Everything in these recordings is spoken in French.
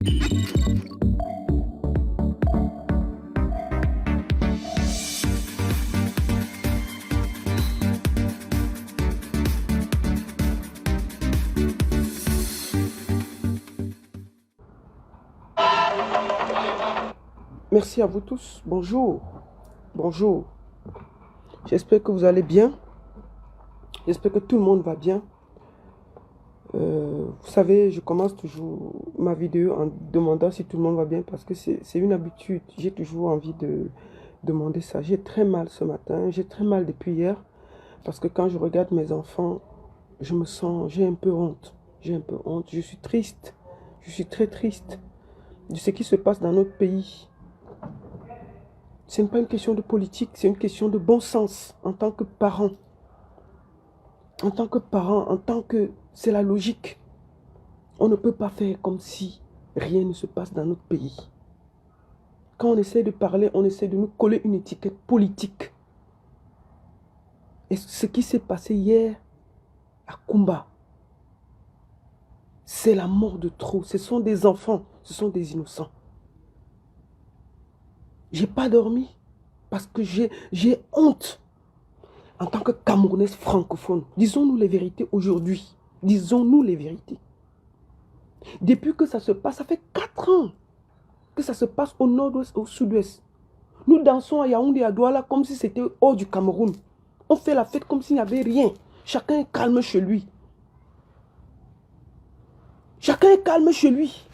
Merci à vous tous. Bonjour. Bonjour. J'espère que vous allez bien. J'espère que tout le monde va bien. Vous savez, je commence toujours ma vidéo en demandant si tout le monde va bien parce que c'est une habitude. J'ai toujours envie de demander ça. J'ai très mal ce matin. J'ai très mal depuis hier parce que quand je regarde mes enfants, j'ai un peu honte. J'ai un peu honte. Je suis triste. Je suis très triste de ce qui se passe dans notre pays. Ce n'est pas une question de politique, c'est une question de bon sens en tant que parent. En tant que parent, en tant que... C'est la logique. On ne peut pas faire comme si rien ne se passe dans notre pays. Quand on essaie de parler, on essaie de nous coller une étiquette politique. Et ce qui s'est passé hier à Kumba, c'est la mort de trop. Ce sont des enfants, ce sont des innocents. J'ai pas dormi parce que j'ai honte. En tant que Camerounaise francophone, disons-nous les vérités aujourd'hui. Disons-nous les vérités. Depuis que ça se passe, ça fait 4 ans que ça se passe au nord-ouest, au sud-ouest. Nous dansons à Yaoundé, à Douala, comme si c'était hors du Cameroun. On fait la fête comme s'il n'y avait rien. Chacun est calme chez lui. Chacun est calme chez lui.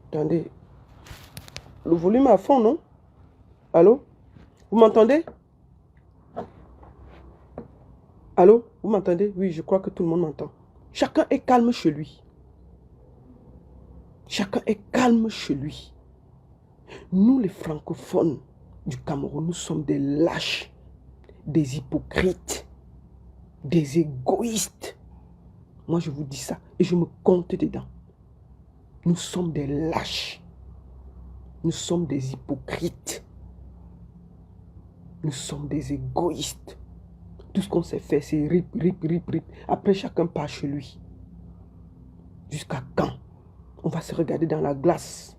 Attendez. Le volume est à fond, non? Allô? Vous m'entendez? Allô? Vous m'entendez? Oui, je crois que tout le monde m'entend. Chacun est calme chez lui. Chacun est calme chez lui. Nous, les francophones du Cameroun, nous sommes des lâches, des hypocrites, des égoïstes. Moi, je vous dis ça et je me compte dedans. Nous sommes des lâches. Nous sommes des hypocrites. Nous sommes des égoïstes. Tout ce qu'on sait faire, c'est rip, rip, rip, rip. Après, chacun part chez lui. Jusqu'à quand on va se regarder dans la glace?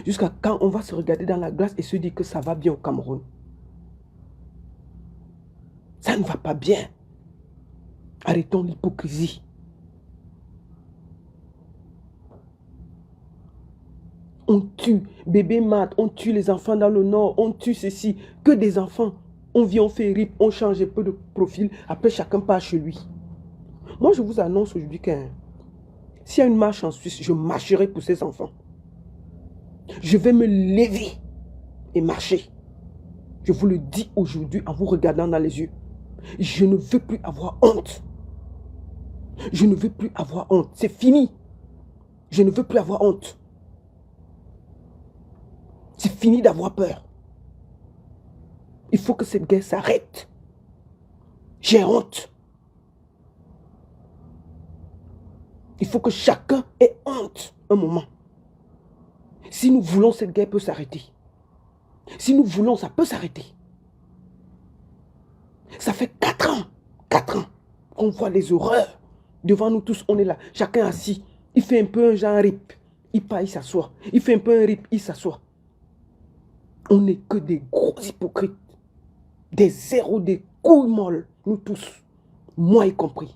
Jusqu'à quand on va se regarder dans la glace et se dire que ça va bien au Cameroun? Ça ne va pas bien. Arrêtons l'hypocrisie. On tue, bébé mat, on tue les enfants dans le nord, on tue ceci, que des enfants. On vient, on fait rip, on change un peu de profil, après chacun part chez lui. Moi, je vous annonce aujourd'hui que s'il y a une marche en Suisse, je marcherai pour ces enfants. Je vais me lever et marcher. Je vous le dis aujourd'hui en vous regardant dans les yeux. Je ne veux plus avoir honte. Je ne veux plus avoir honte. C'est fini. Je ne veux plus avoir honte. C'est fini d'avoir peur. Il faut que cette guerre s'arrête. J'ai honte. Il faut que chacun ait honte un moment. Si nous voulons, cette guerre peut s'arrêter. Si nous voulons, ça peut s'arrêter. Ça fait 4 ans, 4 ans qu'on voit les horreurs. Devant nous tous, on est là. Chacun assis. Il fait un peu un genre rip. Il part, il s'assoit. Il fait un peu un rip, il s'assoit. On n'est que des gros hypocrites. Des zéros, des couilles molles. Nous tous. Moi y compris.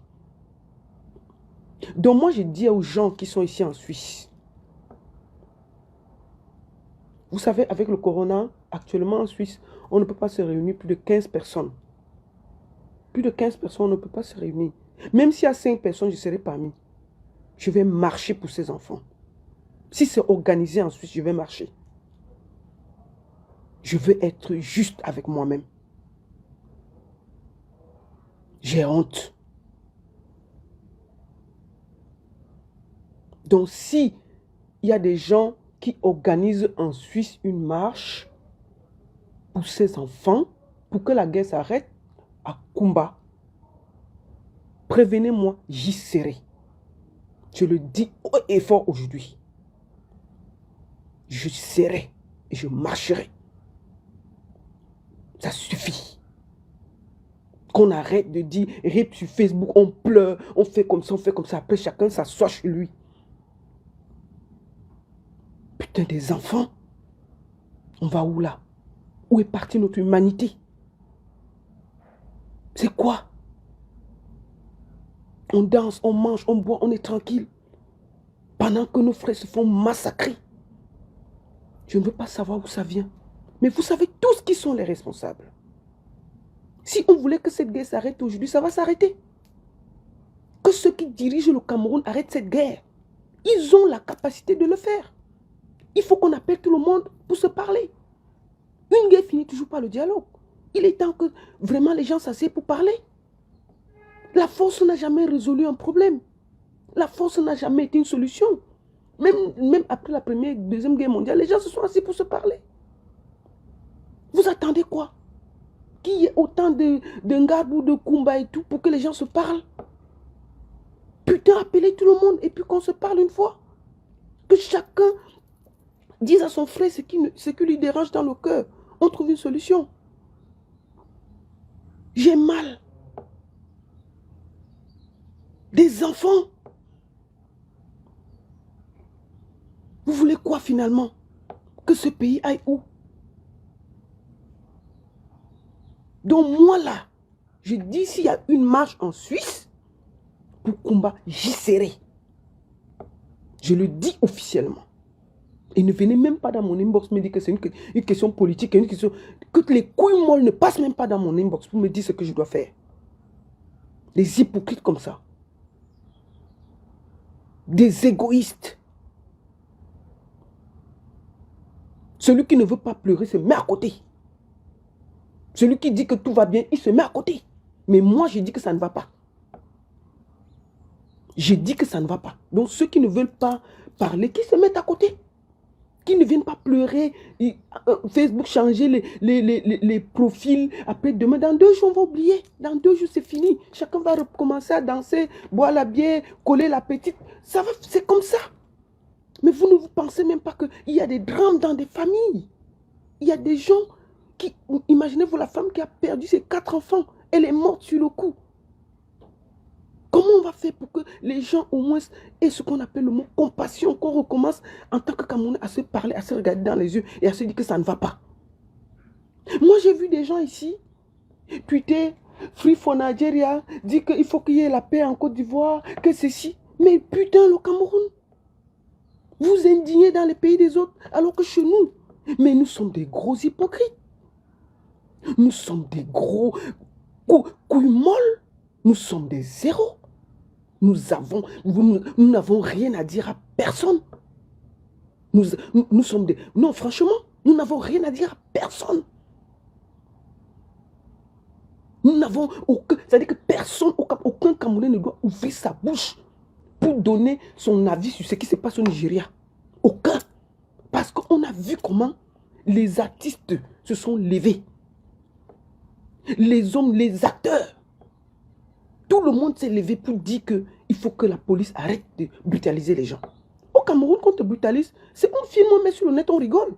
Donc moi, je dis aux gens qui sont ici en Suisse. Vous savez, avec le corona, actuellement en Suisse, on ne peut pas se réunir plus de 15 personnes. Plus de 15 personnes, on ne peut pas se réunir. Même s'il y a 5 personnes, je serai parmi. Je vais marcher pour ces enfants. Si c'est organisé en Suisse, je vais marcher. Je veux être juste avec moi-même. J'ai honte. Donc si il y a des gens qui organisent en Suisse une marche pour ces enfants, pour que la guerre s'arrête à Kumba, prévenez-moi, j'y serai. Je le dis haut et fort aujourd'hui. Je serai et je marcherai. Ça suffit. Qu'on arrête de dire, rip sur Facebook, on pleure, on fait comme ça, on fait comme ça. Après, chacun s'assoit chez lui. Putain, des enfants. On va où là? Où est partie notre humanité? C'est quoi? On danse, on mange, on boit, on est tranquille. Pendant que nos frères se font massacrer. Je ne veux pas savoir où ça vient. Mais vous savez tous qui sont les responsables. Si on voulait que cette guerre s'arrête aujourd'hui, ça va s'arrêter. Que ceux qui dirigent le Cameroun arrêtent cette guerre. Ils ont la capacité de le faire. Il faut qu'on appelle tout le monde pour se parler. Une guerre finit toujours par le dialogue. Il est temps que vraiment les gens s'asseyent pour parler. La force n'a jamais résolu un problème. La force n'a jamais été une solution. Même après la première, deuxième guerre mondiale, les gens se sont assis pour se parler. Vous attendez quoi? Qu'il y ait autant de Ngabou, de Kumba et tout pour que les gens se parlent? Putain, appelez tout le monde et puis qu'on se parle une fois. Que chacun dise à son frère ce qui lui dérange dans le cœur. On trouve une solution. J'ai mal. Des enfants. Vous voulez quoi finalement? Que ce pays aille où? Donc moi là, je dis s'il y a une marche en Suisse, pour combat, j'y serai. Je le dis officiellement. Et ne venez même pas dans mon inbox me dire que c'est une question politique, une question... Que les couilles molles ne passent même pas dans mon inbox pour me dire ce que je dois faire. Des hypocrites comme ça. Des égoïstes. Celui qui ne veut pas pleurer se met à côté. Celui qui dit que tout va bien, il se met à côté. Mais moi, je dis que ça ne va pas. Je dis que ça ne va pas. Donc ceux qui ne veulent pas parler, qui se mettent à côté. Qui ne viennent pas pleurer, Facebook changer les profils. Après, demain, dans 2 jours, on va oublier. Dans 2 jours, c'est fini. Chacun va recommencer à danser, boire la bière, coller la petite. Ça va, c'est comme ça. Mais vous ne vous pensez même pas qu'il y a des drames dans des familles. Il y a des gens qui... Imaginez-vous la femme qui a perdu ses 4 enfants. Elle est morte sur le coup. Comment on va faire pour que les gens au moins aient ce qu'on appelle le mot compassion, qu'on recommence en tant que Camerounais à se parler, à se regarder dans les yeux et à se dire que ça ne va pas. Moi j'ai vu des gens ici, tweeter, Free for Nigeria, dire qu'il faut qu'il y ait la paix en Côte d'Ivoire, que ceci. Mais putain le Cameroun, vous indignez dans les pays des autres alors que chez nous, mais nous sommes des gros hypocrites. Nous sommes des gros couilles molles. Nous sommes des zéros. Nous n'avons rien à dire à personne. Nous sommes des... Non, franchement, nous n'avons rien à dire à personne. Nous n'avons aucun... C'est-à-dire que personne, aucun Camerounais ne doit ouvrir sa bouche pour donner son avis sur ce qui se passe au Nigeria. Aucun. Parce qu'on a vu comment les artistes se sont levés. Les hommes, les acteurs. Tout le monde s'est levé pour dire qu'il faut que la police arrête de brutaliser les gens. Au Cameroun, quand on te brutalise, c'est on filme, on met sur le net, on rigole.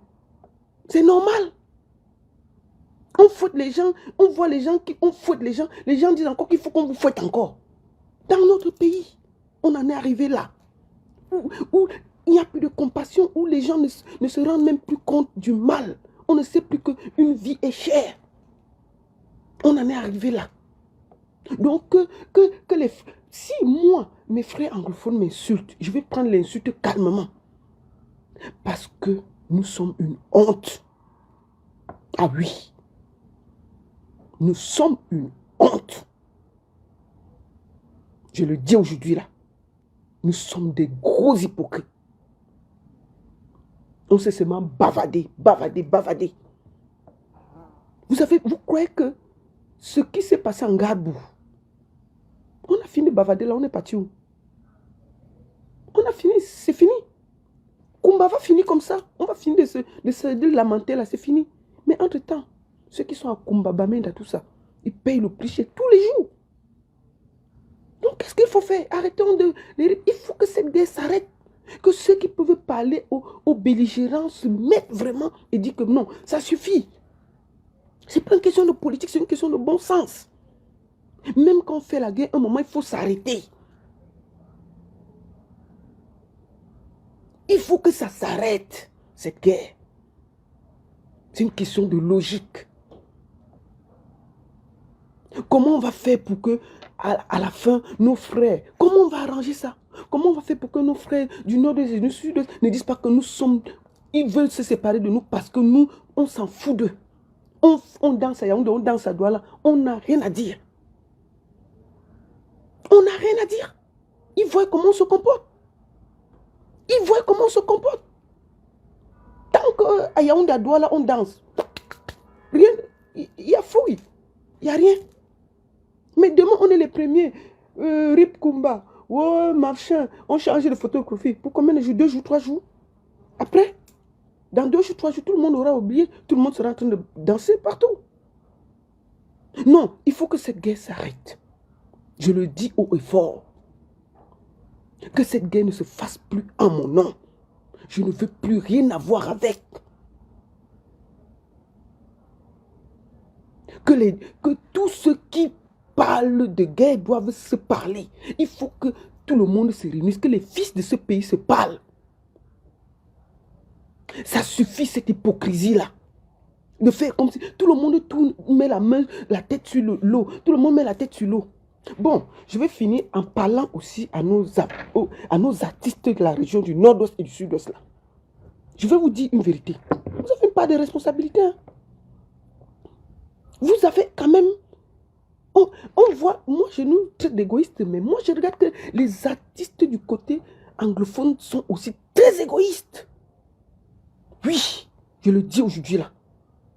C'est normal. On fouette les gens, on voit les gens qui... On fouette les gens disent encore qu'il faut qu'on vous fouette encore. Dans notre pays, on en est arrivé là. Où il n'y a plus de compassion, où les gens ne se rendent même plus compte du mal. On ne sait plus qu'une vie est chère. On en est arrivé là. Donc, si moi, mes frères anglophones m'insultent, je vais prendre l'insulte calmement. Parce que nous sommes une honte. Ah oui. Nous sommes une honte. Je le dis aujourd'hui là. Nous sommes des gros hypocrites. On sait seulement bavader, bavader, bavader. Vous savez, vous croyez que ce qui s'est passé en Gabou, on a fini de bavader là, on est parti où? On a fini, c'est fini. Kumba va finir comme ça. On va finir de lamenter là, c'est fini. Mais entre-temps, ceux qui sont à Kumba, Bamenda, tout ça, ils payent le prix chez tous les jours. Donc qu'est-ce qu'il faut faire? Arrêtons de... Il faut que cette guerre s'arrête. Que ceux qui peuvent parler aux belligérants se mettent vraiment et disent que non, ça suffit. Ce n'est pas une question de politique, c'est une question de bon sens. Même quand on fait la guerre, un moment, il faut s'arrêter. Il faut que ça s'arrête, cette guerre. C'est une question de logique. Comment on va faire pour que, à la fin, nos frères, comment on va arranger ça? Comment on va faire pour que nos frères du nord et du sud ne disent pas que nous sommes, ils veulent se séparer de nous parce que nous, on s'en fout d'eux. On danse à Yaoundé, on danse à Douala, on n'a rien à dire. On n'a rien à dire. Ils voient comment on se comporte. Ils voient comment on se comporte. Tant qu'à Yaoundé, à Douala, on danse. Rien, il y a fouille. Il n'y a rien. Mais demain, on est les premiers. Rip Kumba, oh, machin, on change de photographie. Pour combien de jours? 2 jours, 3 jours? Après, dans 2 jours, 3 jours, tout le monde aura oublié. Tout le monde sera en train de danser partout. Non, il faut que cette guerre s'arrête. Je le dis haut et fort. Que cette guerre ne se fasse plus en mon nom. Je ne veux plus rien avoir avec. Que tous ceux qui parlent de guerre doivent se parler. Il faut que tout le monde se réunisse, que les fils de ce pays se parlent. Ça suffit cette hypocrisie-là. De faire comme si tout le monde met la tête sur l'eau. Tout le monde met la tête sur l'eau. Bon, je vais finir en parlant aussi à nos artistes de la région du nord-ouest et du sud-ouest. Je vais vous dire une vérité. Vous n'avez pas de responsabilité. Hein? Vous avez quand même... On voit, moi je nous traite d'égoïstes, mais moi je regarde que les artistes du côté anglophone sont aussi très égoïstes. Oui, je le dis aujourd'hui là.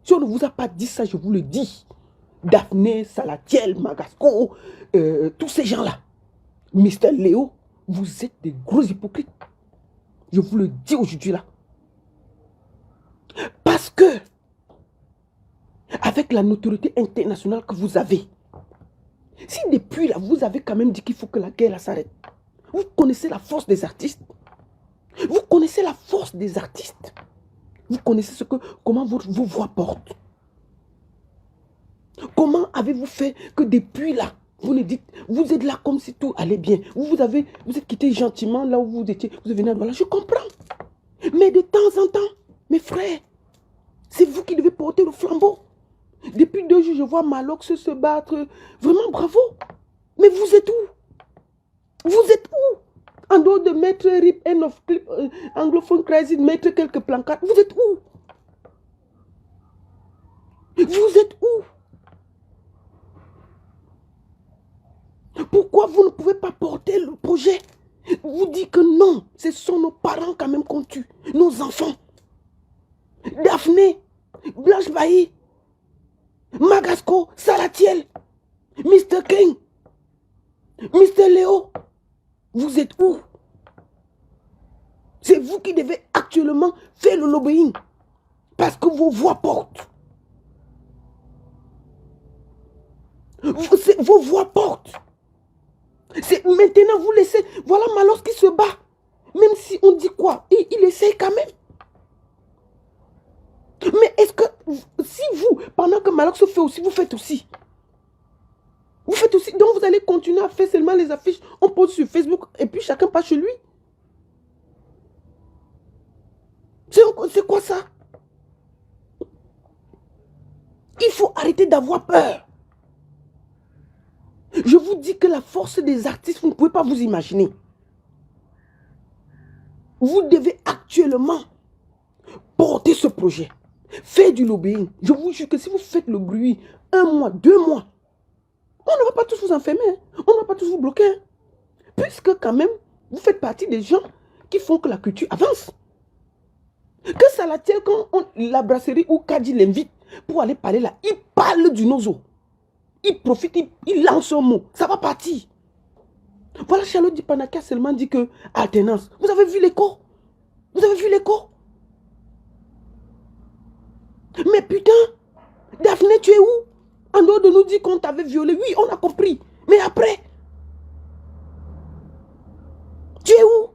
Si on ne vous a pas dit ça, je vous le dis. Daphné, Salatiel, Magasco, tous ces gens-là. Mister Léo, vous êtes des gros hypocrites. Je vous le dis aujourd'hui là. Parce que, avec la notoriété internationale que vous avez, si depuis là, vous avez quand même dit qu'il faut que la guerre s'arrête, vous connaissez la force des artistes. Vous connaissez la force des artistes. Vous connaissez comment vos voix portent. Comment avez-vous fait que depuis là, vous êtes là comme si tout allait bien. Vous êtes quitté gentiment là où vous étiez. Vous venez à Douala, je comprends. Mais de temps en temps, mes frères, c'est vous qui devez porter le flambeau. Depuis 2 jours, je vois Malox se battre. Vraiment bravo. Mais vous êtes où? Vous êtes où? En dehors de mettre Rip End of Clip, anglophone crazy, mettre quelques plancards, vous êtes où? Vous êtes où? Pourquoi vous ne pouvez pas porter le projet? Vous dites que non, ce sont nos parents quand même qu'on tue, nos enfants. Daphné, Blanche Bailly, Magasco, Salatiel, Mr. King, Mr. Léo, vous êtes où? C'est vous qui devez actuellement faire le lobbying parce que vos voix portent. Vos voix portent. Maintenant, vous laissez... Voilà Malos qui se bat. Même si on dit quoi, il essaye quand même. Mais est-ce que... Si vous, pendant que Malos se fait aussi, vous faites aussi. Vous faites aussi. Donc vous allez continuer à faire seulement les affiches. On pose sur Facebook et puis chacun passe chez lui. C'est quoi ça? Il faut arrêter d'avoir peur. Je vous dis que la force des artistes, vous ne pouvez pas vous imaginer. Vous devez actuellement porter ce projet. Faire du lobbying. Je vous jure que si vous faites le bruit 1 mois, 2 mois, on ne va pas tous vous enfermer. Hein. On ne va pas tous vous bloquer. Hein. Puisque quand même, vous faites partie des gens qui font que la culture avance. Que ça la tienne quand la brasserie ou Kadi l'invite pour aller parler là, il parle du nozo. Il profite, il lance un mot. Ça va partir. Voilà, Charlotte Dipana qui a seulement dit que alternance. Vous avez vu l'écho? Vous avez vu l'écho? Mais putain, Daphné, tu es où? En dehors de nous dire qu'on t'avait violé. Oui, on a compris. Mais après, tu es où?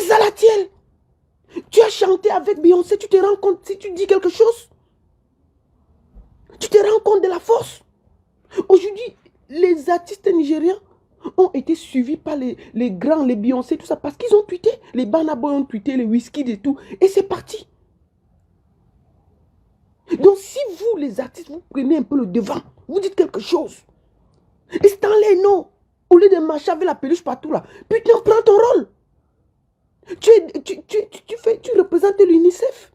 Zalatiel, tu as chanté avec Beyoncé, tu te rends compte si tu dis quelque chose? Tu te rends compte de la force? Aujourd'hui, les artistes nigériens ont été suivis par les grands, les Beyoncé, tout ça, parce qu'ils ont tweeté. Les Burna Boy ont tweeté, les Wizkid et tout. Et c'est parti. Donc si vous, les artistes, vous prenez un peu le devant, vous dites quelque chose. Et Stanley, non. Au lieu de marcher avec la peluche partout là, putain, prends ton rôle. Tu représentes l'UNICEF.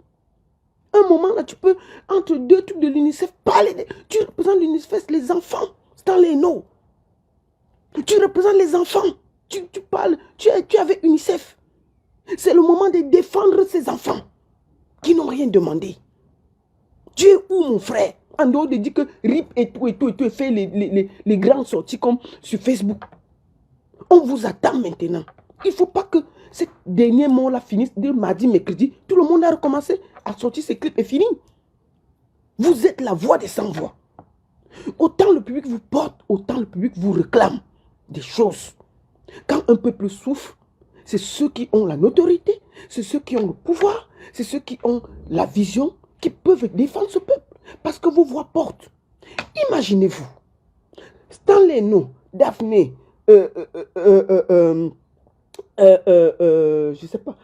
Un moment là, tu peux, entre deux trucs de l'UNICEF, parler. Tu représentes l'UNICEF, les enfants. Stanley, non. Tu représentes les enfants. Tu parles, tu es avec UNICEF. C'est le moment de défendre ces enfants qui n'ont rien demandé. Tu es où, mon frère? En dehors de dire que RIP et tout, et fait les grandes sorties comme sur Facebook. On vous attend maintenant. Il ne faut pas que ce dernier mot-là finisse de mardi, mercredi. Tout le monde a recommencé à sortir ses clips et fini. Vous êtes la voix des sans-voix. Autant le public vous porte, autant le public vous réclame des choses. Quand un peuple souffre, c'est ceux qui ont la notoriété, c'est ceux qui ont le pouvoir, c'est ceux qui ont la vision, qui peuvent défendre ce peuple. Parce que vos voix portent. Imaginez-vous. Stanley No, Daphné, je sais pas,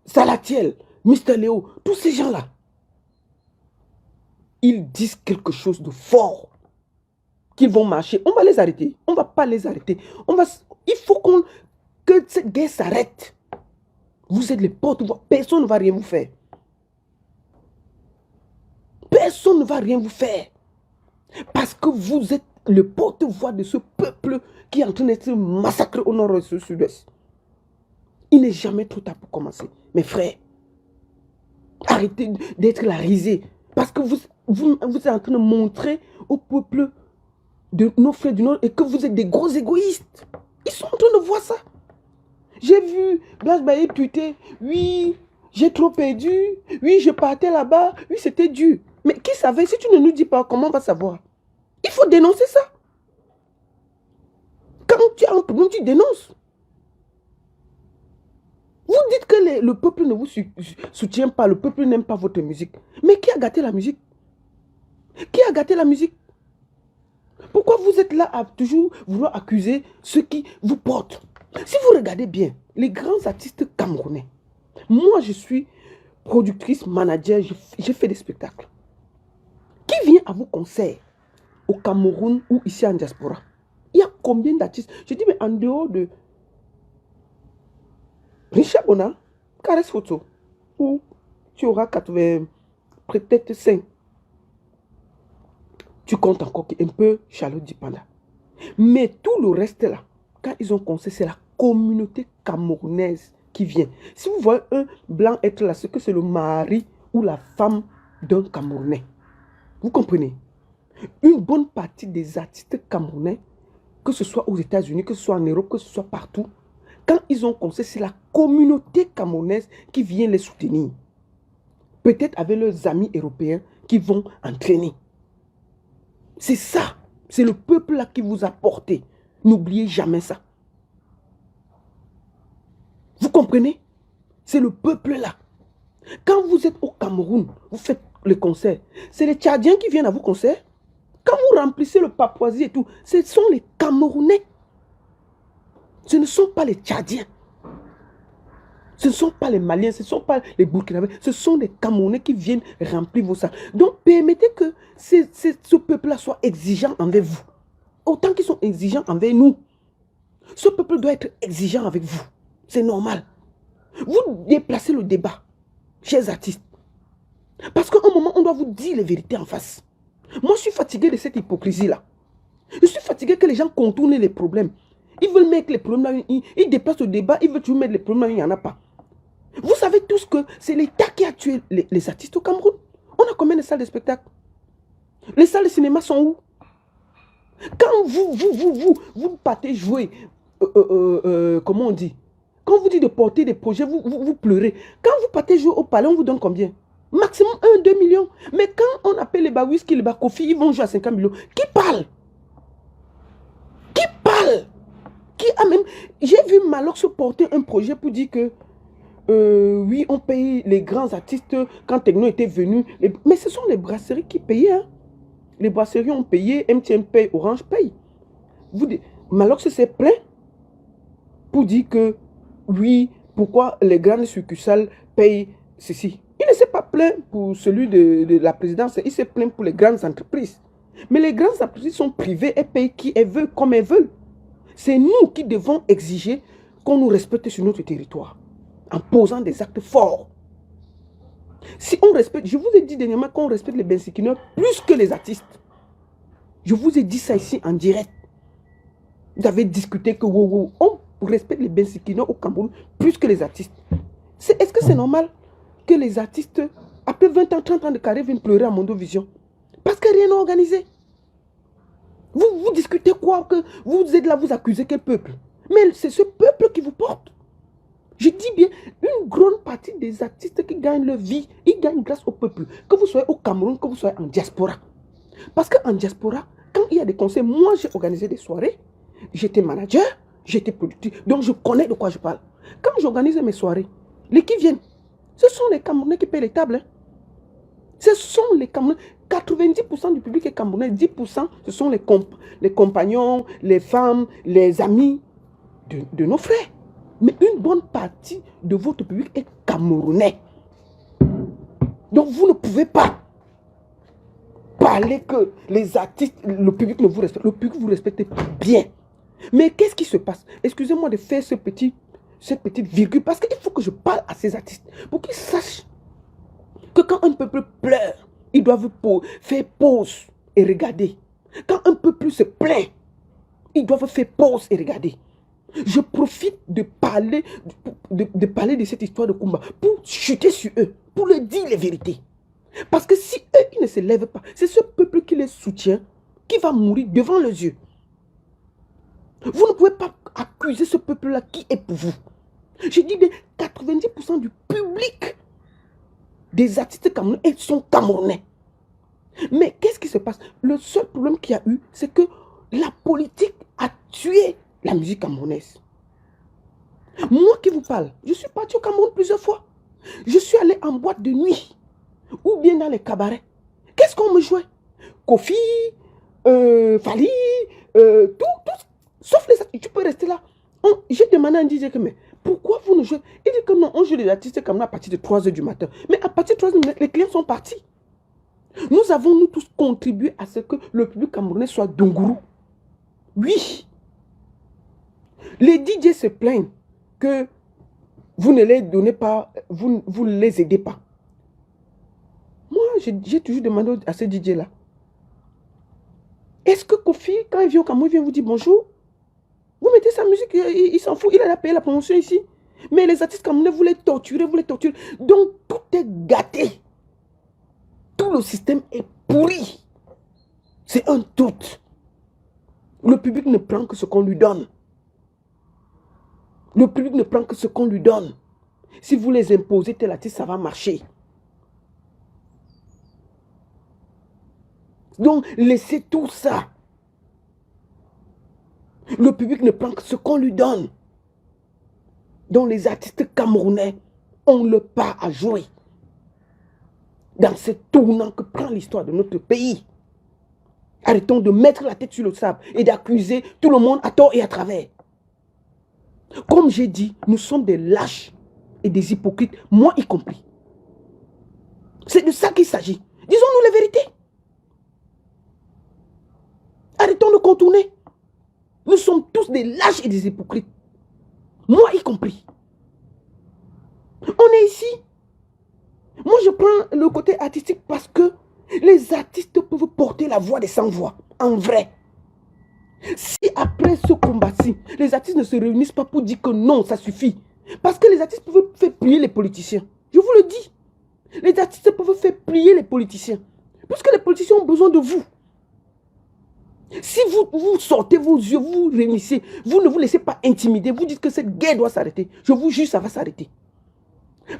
Salatiel, Mister Léo, tous ces gens-là, ils disent quelque chose de fort, qu'ils vont marcher. On va les arrêter. On ne va pas les arrêter. Il faut que cette guerre s'arrête. Vous êtes les porte-voix. Personne ne va rien vous faire. Personne ne va rien vous faire. Parce que vous êtes le porte-voix de ce peuple qui est en train d'être massacré au nord et au sud-ouest. Il n'est jamais trop tard pour commencer. Mes frères, arrêtez d'être la risée. Parce que vous êtes en train de montrer au peuple de nos frères du Nord et que vous êtes des gros égoïstes. Ils sont en train de voir ça. J'ai vu Blaise Baye tweeter, oui, j'ai trop perdu, oui, je partais là-bas, oui, c'était dur. Mais qui savait? Si tu ne nous dis pas, comment on va savoir? Il faut dénoncer ça. Quand tu as un problème, tu dénonces. Vous dites que le peuple ne vous soutient pas, le peuple n'aime pas votre musique. Mais qui a gâté la musique? Qui a gâté la musique? Pourquoi vous êtes là à toujours vouloir accuser ceux qui vous portent? Si vous regardez bien, les grands artistes camerounais, moi je suis productrice, manager, j'ai fait des spectacles. Qui vient à vos concerts au Cameroun ou ici en diaspora? Il y a combien d'artistes? Je dis, mais en dehors de Richard Bona, Caresse Photo, où tu auras 80, peut-être 5. Tu comptes encore un peu Charlotte Dipanda. Mais tout le reste là, quand ils ont concert, c'est la communauté camerounaise qui vient. Si vous voyez un blanc être là, c'est que c'est le mari ou la femme d'un Camerounais. Vous comprenez? Une bonne partie des artistes camerounais, que ce soit aux États-Unis, que ce soit en Europe, que ce soit partout, quand ils ont concert, c'est la communauté camerounaise qui vient les soutenir. Peut-être avec leurs amis européens qui vont entraîner. C'est ça. C'est le peuple là qui vous a porté. N'oubliez jamais ça. Vous comprenez? C'est le peuple là. Quand vous êtes au Cameroun, vous faites les concerts. C'est les Tchadiens qui viennent à vos concerts. Quand vous remplissez le Papouasie et tout, ce sont les Camerounais. Ce ne sont pas les Tchadiens. Ce ne sont pas les Maliens, ce ne sont pas les Burkinabés. Ce sont les Camerounais qui viennent remplir vos salles. Donc, permettez que ce peuple-là soit exigeant envers vous. Autant qu'ils sont exigeants envers nous. Ce peuple doit être exigeant avec vous. C'est normal. Vous déplacez le débat, chers artistes. Parce qu'à un moment, on doit vous dire les vérités en face. Moi, je suis fatigué de cette hypocrisie-là. Je suis fatigué que les gens contournent les problèmes. Ils veulent mettre les problèmes là, ils déplacent le débat, ils veulent toujours mettre les problèmes là, il n'y en a pas. Vous savez tous que c'est l'État qui a tué les artistes au Cameroun. On a combien de salles de spectacle? Les salles de cinéma sont où? Quand vous partez jouer, comment on dit? Quand vous dites de porter des projets, vous pleurez. Quand vous partez jouer au palais, on vous donne combien? Maximum 1-2 millions. Mais quand on appelle les Bawiski, les Bakofi, ils vont jouer à 50 millions. Qui parle? Qui parle? Qui a même... J'ai vu Malox porter un projet pour dire que oui, on paye les grands artistes quand Techno était venu. Mais ce sont les brasseries qui payaient. Hein. Les brasseries ont payé, MTN paye, Orange paye. Malox s'est plaint pour dire que, oui, pourquoi les grandes succursales payent ceci. Il ne s'est pas plaint pour celui de la présidence, il s'est plaint pour les grandes entreprises. Mais les grandes entreprises sont privées, elles payent qui elles veulent, comme elles veulent. C'est nous qui devons exiger qu'on nous respecte sur notre territoire, en posant des actes forts. Si on respecte, je vous ai dit dernièrement qu'on respecte les bensikineurs plus que les artistes. Je vous ai dit ça ici en direct. Vous avez discuté que on respecte les bensikineurs au Cameroun plus que les artistes. Est-ce que c'est normal que les artistes, après 20 ans, 30 ans de carrière, viennent pleurer à Mondovision? Parce que rien n'est organisé. Vous discutez quoi? Que vous êtes là, vous accusez quel peuple? Mais c'est ce peuple qui vous porte. Je dis bien, une grande partie des artistes qui gagnent leur vie, ils gagnent grâce au peuple. Que vous soyez au Cameroun, que vous soyez en diaspora. Parce qu'en diaspora, quand il y a des concerts, moi j'ai organisé des soirées, j'étais manager, j'étais productif, donc je connais de quoi je parle. Quand j'organise mes soirées, les qui viennent, ce sont les Camerounais qui payent les tables. Ce sont les Camerounais. 90% du public est camerounais, 10% ce sont les compagnons, les femmes, les amis de nos frères. Mais une bonne partie de votre public est camerounais. Donc vous ne pouvez pas parler que les artistes, le public ne vous respecte. Le public vous respecte bien. Mais qu'est-ce qui se passe? Excusez-moi de faire cette petite virgule, parce qu'il faut que je parle à ces artistes pour qu'ils sachent que quand un peuple pleure, ils doivent faire pause et regarder. Quand un peuple se plaint, ils doivent faire pause et regarder. Je profite de parler de cette histoire de Kumba pour chuter sur eux, pour leur dire les vérités. Parce que si eux, ils ne se lèvent pas, c'est ce peuple qui les soutient, qui va mourir devant leurs yeux. Vous ne pouvez pas accuser ce peuple-là qui est pour vous. Je dis bien 90% du public des artistes camerounais sont camerounais. Mais qu'est-ce qui se passe? Le seul problème qu'il y a eu, c'est que la politique a tué la musique camerounaise. Moi qui vous parle, je suis parti au Cameroun plusieurs fois. Je suis allé en boîte de nuit ou bien dans les cabarets. Qu'est-ce qu'on me jouait? Kofi, Fali, tout, sauf les artistes. Tu peux rester là. J'ai demandé à un DJ que, mais pourquoi vous ne jouez? Il dit que non, on joue les artistes camerounais à partir de 3 h du matin. Mais à partir de 3 h, les clients sont partis. Nous avons, nous tous, contribué à ce que le public camerounais soit dongourou. Oui. Les DJ se plaignent que vous ne les donnez pas, vous ne les aidez pas. Moi, j'ai toujours demandé à ce DJ-là. Est-ce que Kofi, quand il vient au Cameroun, il vient vous dire bonjour? Vous mettez sa musique, il s'en fout, il a payé la promotion ici. Mais les artistes camerounais, vous les torturez, vous les torturez. Donc, tout est gâté. Tout le système est pourri. C'est un tout. Le public ne prend que ce qu'on lui donne. Le public ne prend que ce qu'on lui donne. Si vous les imposez tel artiste, ça va marcher. Donc, laissez tout ça. Le public ne prend que ce qu'on lui donne. Donc, les artistes camerounais ont le pas à jouer dans ce tournant que prend l'histoire de notre pays. Arrêtons de mettre la tête sur le sable et d'accuser tout le monde à tort et à travers. Comme j'ai dit, nous sommes des lâches et des hypocrites, moi y compris. C'est de ça qu'il s'agit. Disons-nous les vérités. Arrêtons de contourner. Nous sommes tous des lâches et des hypocrites. Moi y compris. On est ici. Moi je prends le côté artistique parce que les artistes peuvent porter la voix des sans-voix. En vrai. Si après ce combat-ci, les artistes ne se réunissent pas pour dire que non, ça suffit. Parce que les artistes peuvent faire plier les politiciens. Je vous le dis. Les artistes peuvent faire plier les politiciens. Parce que les politiciens ont besoin de vous. Si vous sortez vos yeux, vous réunissez, vous ne vous laissez pas intimider, vous dites que cette guerre doit s'arrêter. Je vous jure, ça va s'arrêter.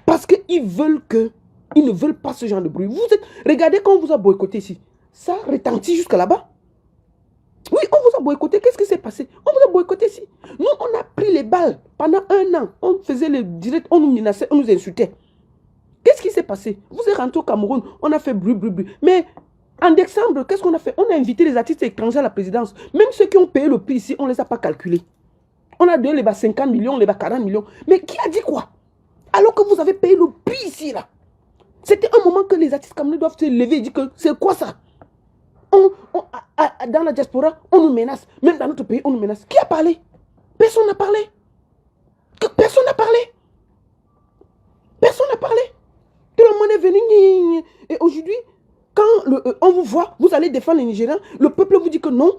Parce qu'ils ne veulent pas ce genre de bruit. Regardez quand on vous a boycotté ici. Ça retentit jusqu'à là-bas. Oui, on vous a boycotté. Qu'est-ce qui s'est passé? On vous a boycotté ici. Nous, on a pris les balles pendant 1 an. On faisait le direct, on nous menaçait, on nous insultait. Qu'est-ce qui s'est passé? Vous êtes rentré au Cameroun, on a fait bruit. Mais En décembre, qu'est-ce qu'on a fait? On a invité les artistes étrangers à la présidence. Même ceux qui ont payé le prix ici, on ne les a pas calculés. On a donné les 50 millions, les 40 millions. Mais qui a dit quoi? Alors que vous avez payé le prix ici, là. C'était un moment que les artistes camerounais doivent se lever et dire que c'est quoi ça? Dans la diaspora, on nous menace. Même dans notre pays, on nous menace. Qui a parlé? Personne n'a parlé. Personne n'a parlé. Personne n'a parlé. Tout le monde est venu. Et aujourd'hui, quand on vous voit, vous allez défendre les Nigériens, le peuple vous dit que non,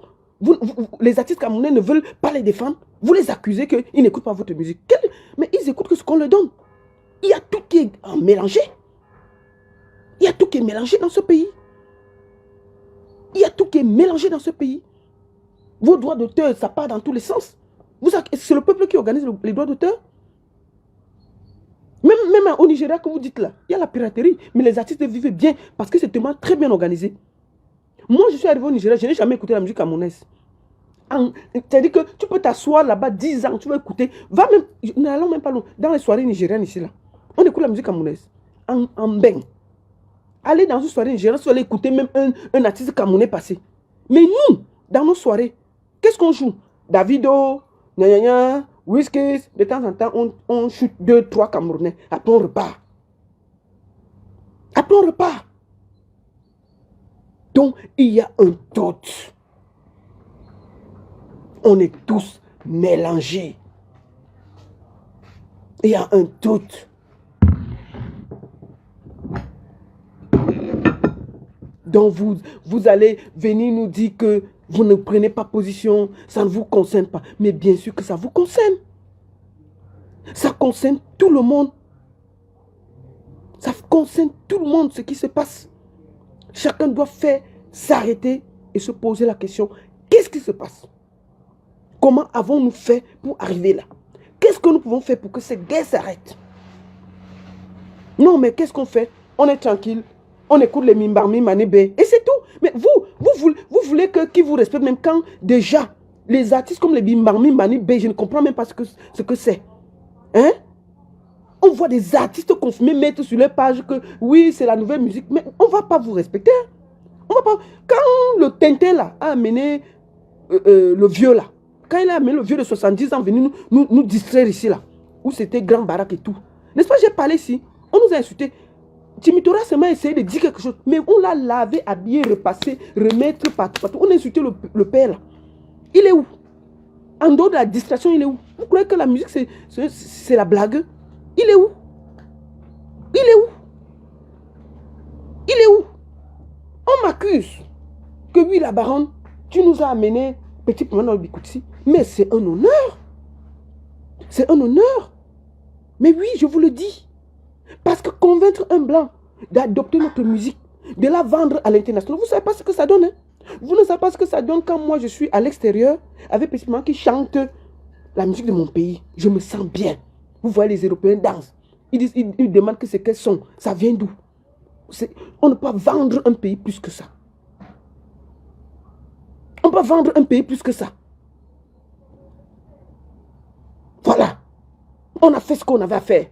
les artistes camerounais ne veulent pas les défendre. Vous les accusez qu'ils n'écoutent pas votre musique. Mais ils écoutent que ce qu'on leur donne. Il y a tout qui est mélangé. Il y a tout qui est mélangé dans ce pays. Il y a tout qui est mélangé dans ce pays. Vos droits d'auteur, ça part dans tous les sens. C'est le peuple qui organise les droits d'auteur. Même au Nigeria que vous dites là, il y a la piraterie. Mais les artistes vivent bien parce que c'est tellement très bien organisé. Moi, je suis arrivé au Nigeria, je n'ai jamais écouté la musique camerounaise. C'est-à-dire que tu peux t'asseoir là-bas 10 ans, tu vas écouter. N'allons même pas loin. Dans les soirées nigériennes ici, là, on écoute la musique camerounaise. En bain. Allez dans une soirée nigérienne, vous allez écouter même un artiste camerounais passé. Mais nous, dans nos soirées, qu'est-ce qu'on joue? Davido, gna gna, Wizkid, de temps en temps, on chute 2, 3 Camerounais. Après, on repart. Après, on repart. Donc, il y a un doute. On est tous mélangés. Il y a un doute. Donc, vous allez venir nous dire que vous ne prenez pas position, ça ne vous concerne pas. Mais bien sûr que ça vous concerne. Ça concerne tout le monde. Ça concerne tout le monde ce qui se passe. Chacun doit faire s'arrêter et se poser la question, qu'est-ce qui se passe? Comment avons-nous fait pour arriver là? Qu'est-ce que nous pouvons faire pour que cette guerre s'arrête? Non, mais qu'est-ce qu'on fait? On est tranquille. On écoute les Mimbarmi, Manébé. Et c'est tout. Mais vous voulez qui vous respecte même quand déjà les artistes comme les Mimbarmi, Manébé, je ne comprends même pas ce que c'est. Hein? On voit des artistes confirmés mettre sur leur page que oui, c'est la nouvelle musique. Mais on ne va pas vous respecter. On va pas. Quand le Tintin là a amené le vieux là, quand il a amené le vieux de 70 ans venu nous distraire ici là, où c'était Grand Barak et tout. N'est-ce pas, j'ai parlé ici. On nous a insultés. Timitora seulement essayé de dire quelque chose, mais on l'a lavé, habillé, repassé, remettre partout. On a insulté le père là. Il est où? En dehors de la distraction, il est où? Vous croyez que la musique c'est la blague? Il est où? Il est où? Il est où? On m'accuse que oui, la baronne, tu nous as amené petit Pimano Bikoutsi. Mais c'est un honneur. C'est un honneur. Mais oui, je vous le dis. Parce que convaincre un blanc d'adopter notre musique, de la vendre à l'international, vous ne savez pas ce que ça donne. Hein? Vous ne savez pas ce que ça donne quand moi je suis à l'extérieur avec petit Pimano qui chante la musique de mon pays. Je me sens bien. Vous voyez les Européens dansent. Ils demandent que c'est quel son. Ça vient d'où? On ne peut pas vendre un pays plus que ça. On peut vendre un pays plus que ça. Voilà. On a fait ce qu'on avait à faire.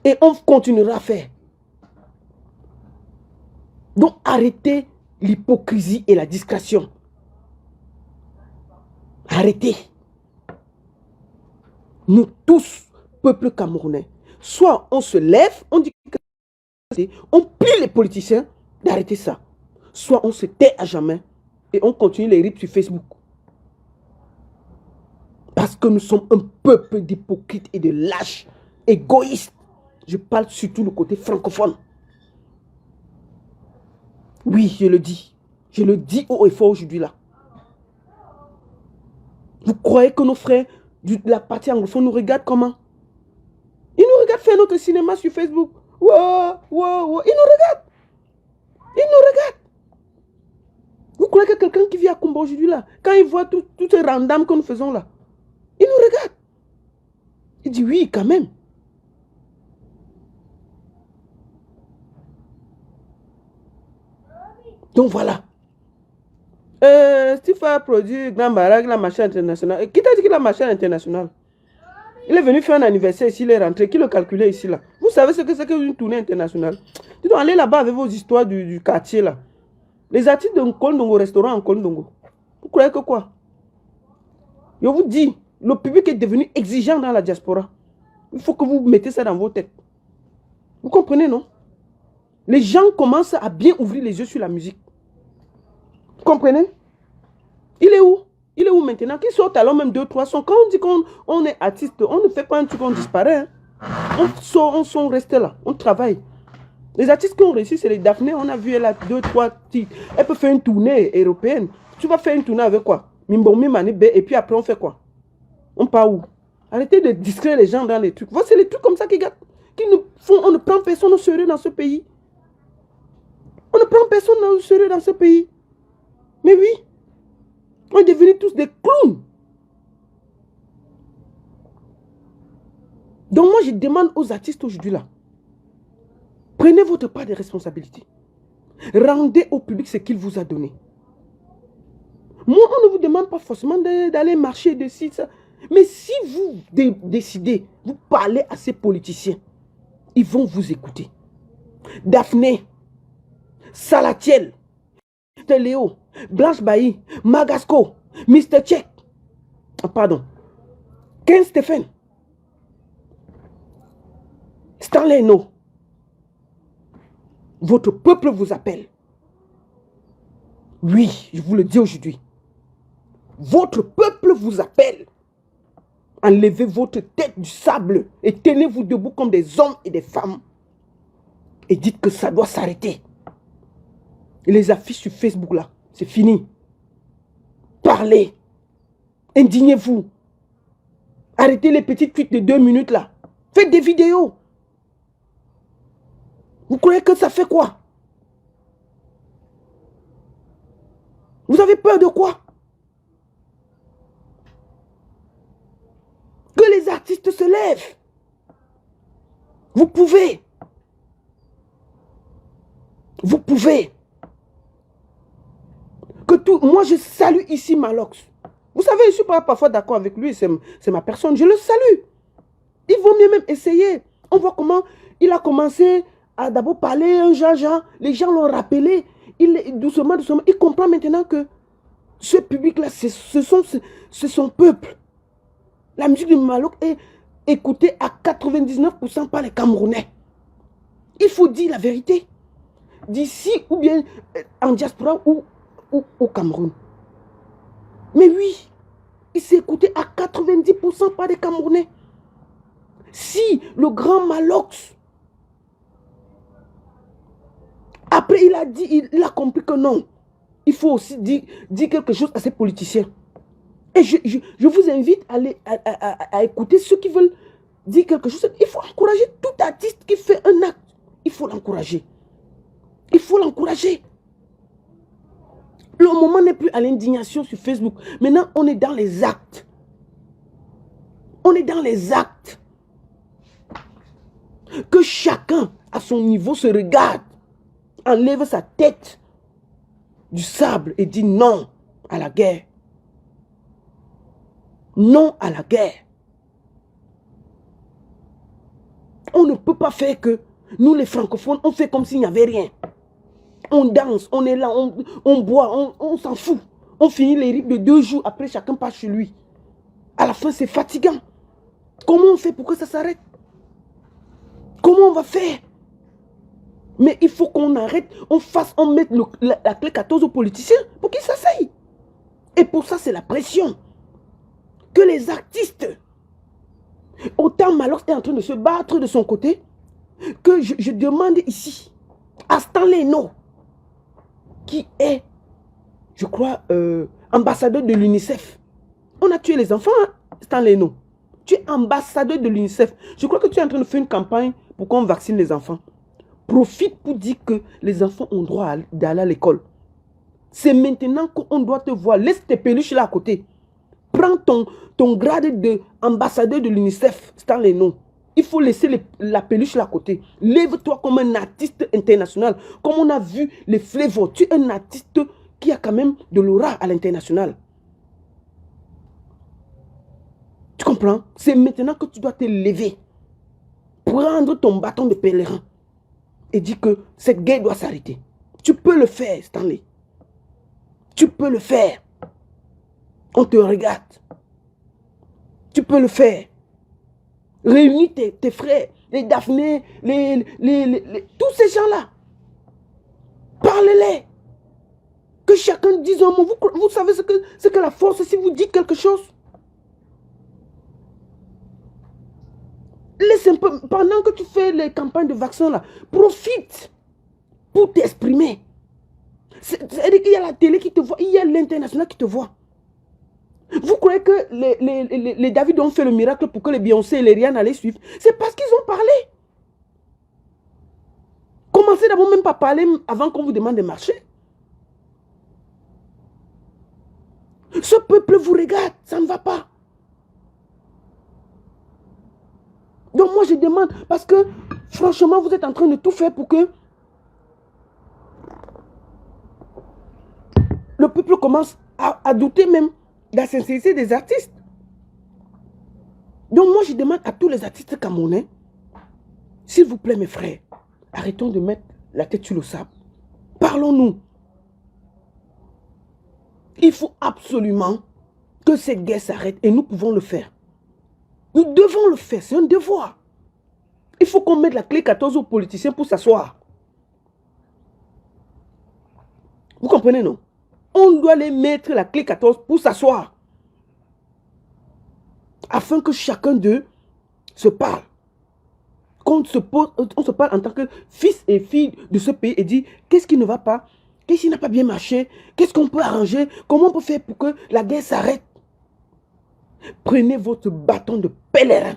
Et on continuera à faire. Donc arrêtez l'hypocrisie et la discrétion. Arrêtez. Nous tous, peuple camerounais, soit on se lève, on dit que on plie les politiciens d'arrêter ça. Soit on se tait à jamais et on continue les rips sur Facebook. Parce que nous sommes un peuple d'hypocrites et de lâches, égoïstes. Je parle surtout du côté francophone. Oui, je le dis. Je le dis haut et fort aujourd'hui là. Vous croyez que nos frères de la partie anglophone nous regardent comment? Ils nous regardent faire notre cinéma sur Facebook. Wow, wow, wow. Ils nous regardent. Ils nous regardent. Vous croyez que quelqu'un qui vit à Kumba aujourd'hui là, quand il voit tout ce random que nous faisons là, il nous regarde. Il dit oui, quand même. Donc voilà. Steve a produit Grand Barak, la machine internationale. Qui t'a dit qu'il a la machine internationale? Il est venu faire un anniversaire ici, il est rentré. Qui le calculait ici là? Vous savez ce que c'est qu'une tournée internationale? Tu dois aller là-bas avec vos histoires du quartier là. Les artistes de Nkondongo, restaurant en Nkondongo. Vous croyez que quoi? Je vous dis, le public est devenu exigeant dans la diaspora. Il faut que vous mettez ça dans vos têtes. Vous comprenez, non? Les gens commencent à bien ouvrir les yeux sur la musique. Vous comprenez? Il est où? Il est où maintenant? Qu'il sortent alors même 2-3 sons. Quand on dit qu'on est artiste, on ne fait pas un truc, on disparaît. Hein. On sort, on reste là, on travaille. Les artistes qui ont réussi, c'est les Daphné. On a vu, elle a 2-3 titres. Elle peut faire une tournée européenne. Tu vas faire une tournée avec quoi? Mimbomi, Manibé, et puis après on fait quoi? On part où? Arrêtez de distraire les gens dans les trucs. Voilà, c'est les trucs comme ça qui nous font. On ne prend personne au sérieux dans ce pays. On ne prend personne au sérieux dans ce pays. Mais oui, on est devenus tous des clowns. Donc moi, je demande aux artistes aujourd'hui là, prenez votre part de responsabilité. Rendez au public ce qu'il vous a donné. Moi, on ne vous demande pas forcément d'aller marcher de ci, ça. Mais si vous décidez, vous parlez à ces politiciens, ils vont vous écouter. Daphné, Salatiel, Léo, Blanche Bailly, Magasco, Mr. Check, pardon, Ken Stephen, Stanley No. Votre peuple vous appelle. Oui, je vous le dis aujourd'hui. Votre peuple vous appelle. Enlevez votre tête du sable et tenez-vous debout comme des hommes et des femmes. Et dites que ça doit s'arrêter. Et les affiches sur Facebook là, c'est fini. Parlez. Indignez-vous. Arrêtez les petites tweets de 2 minutes là. Faites des vidéos. Vous croyez que ça fait quoi? Vous avez peur de quoi? Que les artistes se lèvent. Vous pouvez. Vous pouvez. Que tout. Moi, je salue ici Malox. Vous savez, je ne suis pas parfois d'accord avec lui. C'est ma personne. Je le salue. Il vaut mieux même essayer. On voit comment il a commencé à d'abord parler un Jean-Jean. Les gens l'ont rappelé. Doucement, doucement. Il comprend maintenant que ce public-là, c'est son peuple. La musique de Malox est écoutée à 99% par les Camerounais. Il faut dire la vérité. D'ici ou bien en diaspora ou au Cameroun. Mais oui, il s'est écouté à 90% par les Camerounais. Si le grand Malox, après il a compris que non, il faut aussi dire quelque chose à ces politiciens. Et je vous invite à écouter ceux qui veulent dire quelque chose. Il faut encourager tout artiste qui fait un acte. Il faut l'encourager. Il faut l'encourager. Le moment n'est plus à l'indignation sur Facebook. Maintenant, on est dans les actes. On est dans les actes. Que chacun, à son niveau, se regarde, enlève sa tête du sable et dit non à la guerre. Non à la guerre. On ne peut pas faire que nous, les francophones, on fait comme s'il n'y avait rien. On danse, on est là, on boit, on s'en fout. On finit les rythmes de 2 jours, après chacun part chez lui. À la fin, c'est fatigant. Comment on fait pour que ça s'arrête? Comment on va faire? Mais il faut qu'on arrête, on mette la clé 14 aux politiciens pour qu'ils s'asseyent. Et pour ça, c'est la pression. Que les artistes, autant Malox est en train de se battre de son côté, que je demande ici à Stanley No, qui est, je crois, ambassadeur de l'UNICEF. On a tué les enfants, hein, Stanley No. Tu es ambassadeur de l'UNICEF. Je crois que tu es en train de faire une campagne pour qu'on vaccine les enfants. Profite pour dire que les enfants ont droit d'aller à l'école. C'est maintenant qu'on doit te voir. Laisse tes peluches là à côté. Prends ton grade d'ambassadeur de l'UNICEF, Stanley No. Il faut laisser la peluche là à côté. Lève-toi comme un artiste international. Comme on a vu les Flavor. Tu es un artiste qui a quand même de l'aura à l'international. Tu comprends? C'est maintenant que tu dois te lever. Prendre ton bâton de pèlerin. Et dire que cette guerre doit s'arrêter. Tu peux le faire, Stanley. Tu peux le faire. On te regarde. Tu peux le faire. Réunis tes frères, les Daphné, tous ces gens-là. Parlez-les. Que chacun dise un mot. Vous savez ce que la force, si vous dites quelque chose. Laisse un peu, pendant que tu fais les campagnes de vaccins là, profite pour t'exprimer. C'est-à-dire qu'il y a la télé qui te voit, il y a l'international qui te voit. Vous croyez que les David ont fait le miracle pour que les Beyoncé et les Rihanna allaient suivre? C'est parce qu'ils ont parlé. Commencez d'abord même par parler avant qu'on vous demande de marcher. Ce peuple vous regarde, ça ne va pas. Donc moi je demande, parce que franchement vous êtes en train de tout faire pour que le peuple commence à douter même de la sincérité des artistes. Donc moi je demande à tous les artistes camerounais, s'il vous plaît mes frères, arrêtons de mettre la tête sur le sable. Parlons-nous. Il faut absolument que cette guerre s'arrête et nous pouvons le faire. Nous devons le faire, c'est un devoir. Il faut qu'on mette la clé 14 aux politiciens pour s'asseoir. Vous comprenez, non? On doit les mettre la clé 14 pour s'asseoir. Afin que chacun d'eux se parle. On se parle en tant que fils et fille de ce pays et dit qu'est-ce qui ne va pas? Qu'est-ce qui n'a pas bien marché? Qu'est-ce qu'on peut arranger? Comment on peut faire pour que la guerre s'arrête? Prenez votre bâton de pèlerin.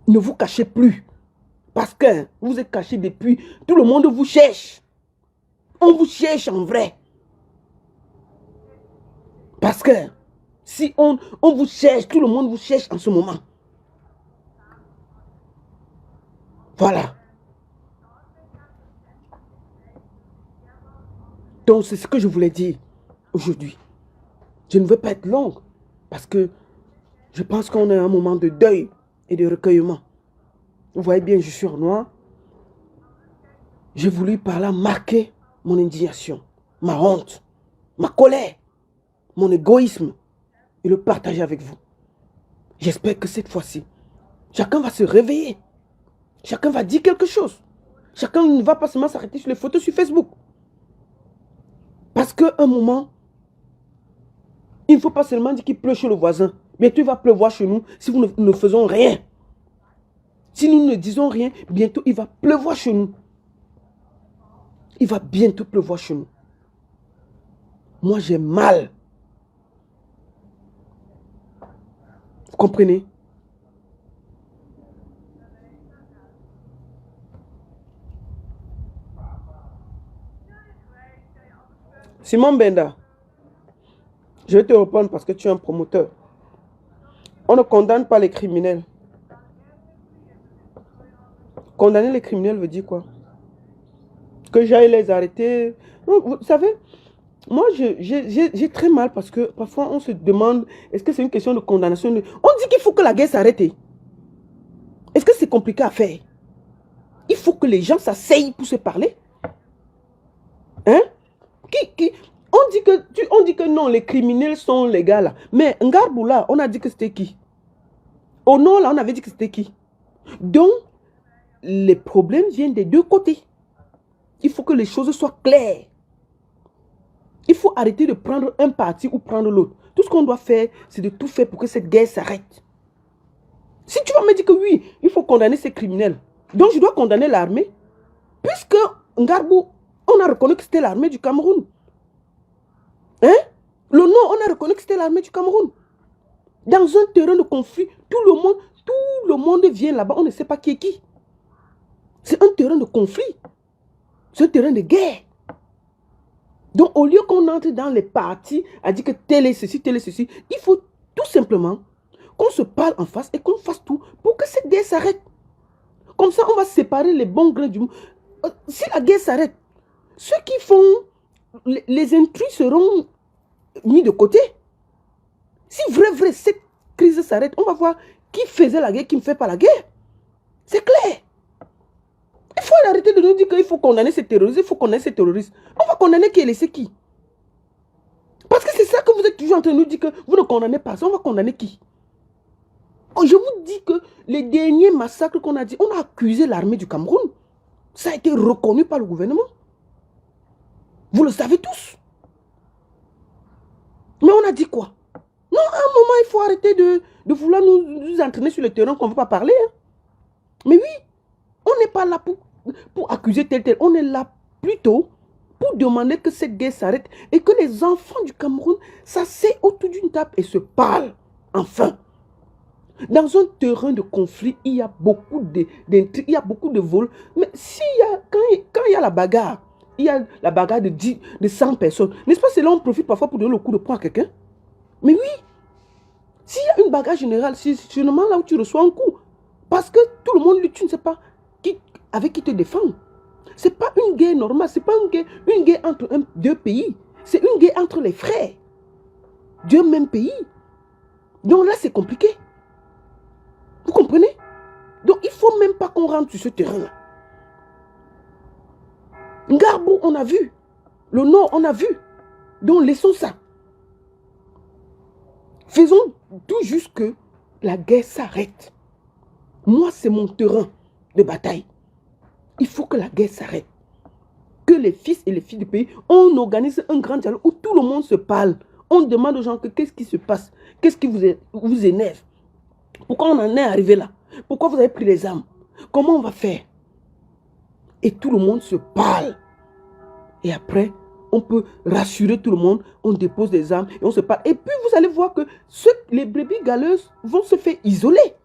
Ne vous cachez plus. Parce que vous êtes caché depuis. Tout le monde vous cherche. On vous cherche en vrai. Parce que si on vous cherche, tout le monde vous cherche en ce moment. Voilà. Donc c'est ce que je voulais dire aujourd'hui. Je ne veux pas être longue. Parce que je pense qu'on est à un moment de deuil et de recueillement. Vous voyez bien, je suis en noir. J'ai voulu par là marquer mon indignation, ma honte, ma colère, mon égoïsme et le partager avec vous. J'espère que cette fois-ci, chacun va se réveiller. Chacun va dire quelque chose. Chacun ne va pas seulement s'arrêter sur les photos sur Facebook. Parce qu'à un moment, il ne faut pas seulement dire qu'il pleut chez le voisin. Bientôt, il va pleuvoir chez nous si nous ne faisons rien. Si nous ne disons rien, bientôt, il va pleuvoir chez nous. Il va bientôt pleuvoir chez nous. Moi, j'ai mal. Vous comprenez? Simon Benda, je vais te répondre parce que tu es un promoteur. On ne condamne pas les criminels. Condamner les criminels veut dire quoi? Que j'aille les arrêter. Non, vous savez, moi j'ai très mal parce que parfois on se demande, est-ce que c'est une question de condamnation? On dit qu'il faut que la guerre s'arrête. Est-ce que c'est compliqué à faire? Il faut que les gens s'asseyent pour se parler. Hein? On dit que non, les criminels sont les gars là. Mais Ngarbou là, on a dit que c'était qui? Au nord là, on avait dit que c'était qui? Donc, les problèmes viennent des deux côtés. Il faut que les choses soient claires. Il faut arrêter de prendre un parti ou prendre l'autre. Tout ce qu'on doit faire, c'est de tout faire pour que cette guerre s'arrête. Si tu vas me dire que oui, il faut condamner ces criminels, donc je dois condamner l'armée, puisque Ngarbou, on a reconnu que c'était l'armée du Cameroun. Hein? Le nom, on a reconnu que c'était l'armée du Cameroun. Dans un terrain de conflit, tout le monde vient là-bas, on ne sait pas qui est qui. C'est un terrain de conflit. C'est un terrain de guerre. Donc, au lieu qu'on entre dans les partis à dire que tel est ceci, il faut tout simplement qu'on se parle en face et qu'on fasse tout pour que cette guerre s'arrête. Comme ça, on va séparer les bons grains du monde. Si la guerre s'arrête, ceux qui font les intrus seront mis de côté. Si vrai, cette crise s'arrête, on va voir qui faisait la guerre, qui ne fait pas la guerre. C'est clair. Il faut arrêter de nous dire qu'il faut condamner ces terroristes, il faut condamner ces terroristes. On va condamner qui et laisser qui? toujours en train de nous dire que vous ne condamnez pas ça. On va condamner qui? Oh, je vous dis que les derniers massacres qu'on a dit, on a accusé l'armée du Cameroun. Ça a été reconnu par le gouvernement. Vous le savez tous. Mais on a dit quoi? Non, à un moment, il faut arrêter de vouloir nous entraîner sur le terrain qu'on ne veut pas parler. Hein. Mais oui, on n'est pas là pour accuser tel. On est là plutôt pour demander que cette guerre s'arrête et que les enfants du Cameroun s'asseyent autour d'une table et se parlent. Enfin. Dans un terrain de conflit, il y a beaucoup d'intrigues, il y a beaucoup de vols. Mais quand il y a la bagarre, il y a la bagarre de 100 personnes. N'est-ce pas, c'est là on profite parfois pour donner le coup de poing à quelqu'un? Mais oui, s'il y a une bagarre générale, c'est sûrement là où tu reçois un coup. Parce que tout le monde lutte, tu ne sais pas avec qui te défendre. Ce n'est pas une guerre normale, ce n'est pas une guerre entre deux pays. C'est une guerre entre les frères d'un même pays. Donc là, c'est compliqué. Vous comprenez? Donc, il ne faut même pas qu'on rentre sur ce terrain-là. Ngarbo, on a vu. Le Nord, on a vu. Donc, laissons ça. Faisons tout juste que la guerre s'arrête. Moi, c'est mon terrain de bataille. Il faut que la guerre s'arrête. Que les fils et les filles du pays, on organise un grand dialogue où tout le monde se parle. On demande aux gens qu'est-ce qui se passe? Qu'est-ce qui vous énerve? Pourquoi on en est arrivé là? Pourquoi vous avez pris les armes? Comment on va faire? Et tout le monde se parle. Et après, on peut rassurer tout le monde. On dépose des armes et on se parle. Et puis, vous allez voir que les brebis galeuses vont se faire isoler.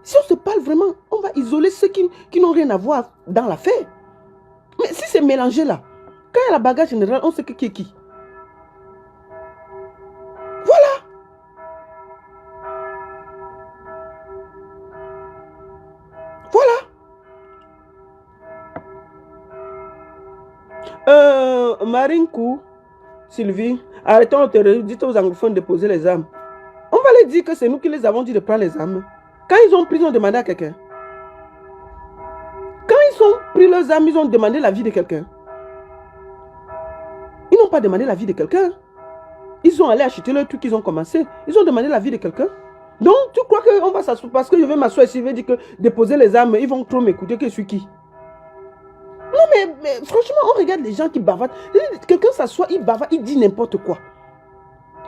Si on se parle vraiment, on va isoler ceux qui n'ont rien à voir dans l'affaire. Mais si c'est mélangé là, quand il y a la bagarre générale, on sait qui est qui. Voilà. Marinkou, Sylvie, arrêtons le terrorisme, dites aux anglophones de poser les armes. On va les dire que c'est nous qui les avons dit de prendre les armes. Quand ils ont pris, ils ont demandé à quelqu'un. Quand ils ont pris leurs armes, ils ont demandé la vie de quelqu'un. Ils n'ont pas demandé la vie de quelqu'un. Ils sont allés acheter leur truc qu'ils ont commencé. Ils ont demandé la vie de quelqu'un. Donc, tu crois qu'on va s'asseoir parce que je vais m'asseoir ici, je vais dire que déposer les armes, ils vont trop m'écouter que je suis qui? Non, mais franchement, on regarde les gens qui bavardent. Quelqu'un s'assoit, il bavarde, il dit n'importe quoi.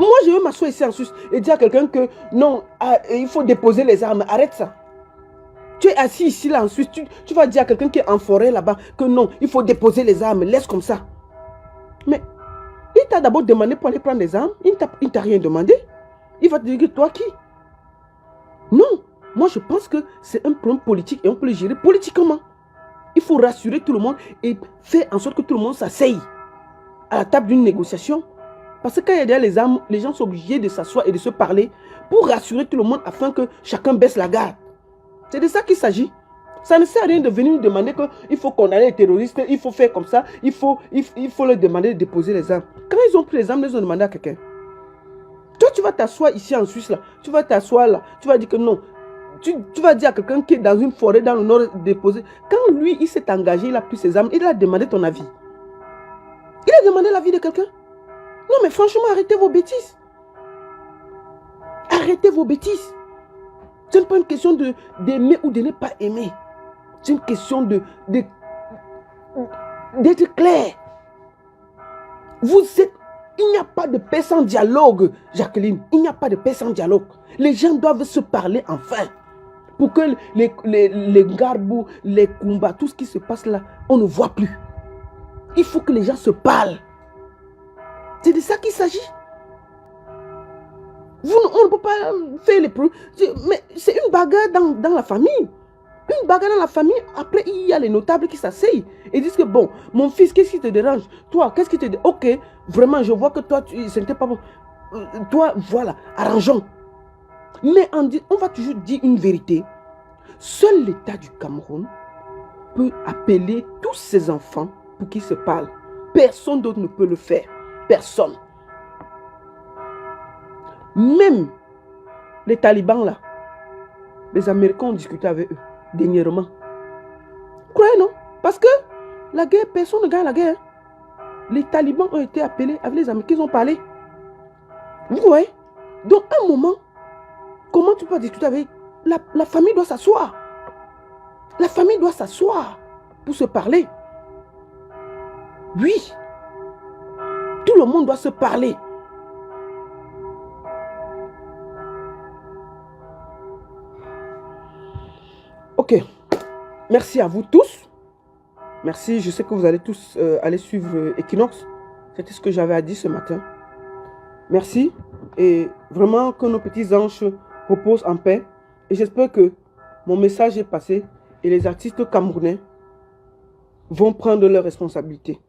Moi, je veux m'asseoir ici en Suisse et dire à quelqu'un que non, il faut déposer les armes. Arrête ça. Tu es assis ici, là, en Suisse. Tu vas dire à quelqu'un qui est en forêt là-bas que non, il faut déposer les armes. Laisse comme ça. Mais il t'a d'abord demandé pour aller prendre les armes. Il ne t'a rien demandé. Il va te dire que toi qui? Non. Moi, je pense que c'est un problème politique et on peut le gérer politiquement. Il faut rassurer tout le monde et faire en sorte que tout le monde s'asseye à la table d'une négociation. Parce que quand il y a les armes, les gens sont obligés de s'asseoir et de se parler pour rassurer tout le monde afin que chacun baisse la garde. C'est de ça qu'il s'agit. Ça ne sert à rien de venir nous demander qu'il faut condamner les terroristes, il faut faire comme ça, il faut leur demander de déposer les armes. Quand ils ont pris les armes, ils ont demandé à quelqu'un. Toi, tu vas t'asseoir ici en Suisse, là. Tu vas t'asseoir là. Tu vas dire que non. Tu vas dire à quelqu'un qui est dans une forêt dans le nord déposer. Quand lui, il s'est engagé, il a pris ses armes, il a demandé ton avis. Il a demandé l'avis de quelqu'un. Non, mais franchement, arrêtez vos bêtises. Arrêtez vos bêtises. Ce n'est pas une question d'aimer ou de ne pas aimer. C'est une question d'être clair. Il n'y a pas de paix sans dialogue, Jacqueline. Il n'y a pas de paix sans dialogue. Les gens doivent se parler enfin. Pour que les garbous, les combats, tout ce qui se passe là, on ne voit plus. Il faut que les gens se parlent. C'est de ça qu'il s'agit. On ne peut pas faire les problèmes. Mais c'est une bagarre dans la famille. Une bagarre dans la famille. Après, il y a les notables qui s'asseyent et disent que bon, mon fils, qu'est-ce qui te dérange? Toi, qu'est-ce qui te dérange? Ok, vraiment, je vois que toi, ce n'était pas bon. Toi, voilà, arrangeons. Mais on va toujours dire une vérité. Seul l'État du Cameroun peut appeler tous ses enfants pour qu'ils se parlent. Personne d'autre ne peut le faire. Personne. Même les talibans là, les Américains ont discuté avec eux dernièrement. Vous croyez non? Parce que la guerre, personne ne gagne la guerre. Les talibans ont été appelés avec les Américains, ils ont parlé. Vous voyez? Donc, à un moment, comment tu peux discuter avec... La famille doit s'asseoir. La famille doit s'asseoir pour se parler. Oui. Tout le monde doit se parler. Ok. Merci à vous tous. Merci. Je sais que vous allez tous aller suivre Equinox. C'était ce que j'avais à dire ce matin. Merci. Et vraiment que nos petits anges reposent en paix. Et j'espère que mon message est passé et les artistes camerounais vont prendre leurs responsabilités.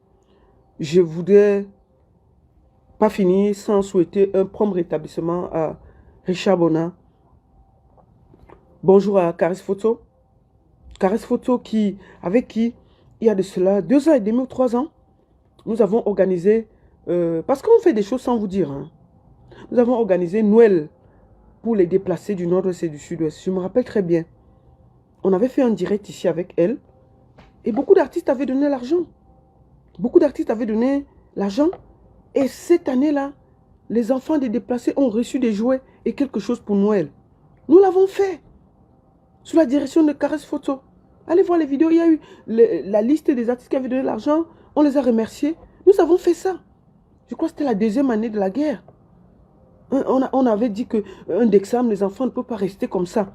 Je voudrais pas finir sans souhaiter un prompt rétablissement à Richard Bona. Bonjour à Caris Photo. Caris Photo avec qui, il y a de cela 2 ans et demi ou 3 ans, nous avons organisé, parce qu'on fait des choses sans vous dire, hein, nous avons organisé Noël pour les déplacés du nord-ouest et du sud-ouest. Je me rappelle très bien. On avait fait un direct ici avec elle et beaucoup d'artistes avaient donné l'argent. Beaucoup d'artistes avaient donné l'argent. Et cette année-là, les enfants des déplacés ont reçu des jouets et quelque chose pour Noël. Nous l'avons fait sous la direction de Caris Photo. Allez voir les vidéos, il y a eu la liste des artistes qui avaient donné l'argent. On les a remerciés. Nous avons fait ça. Je crois que c'était la 2e année de la guerre. On avait dit qu'un d'examen, les enfants ne peuvent pas rester comme ça.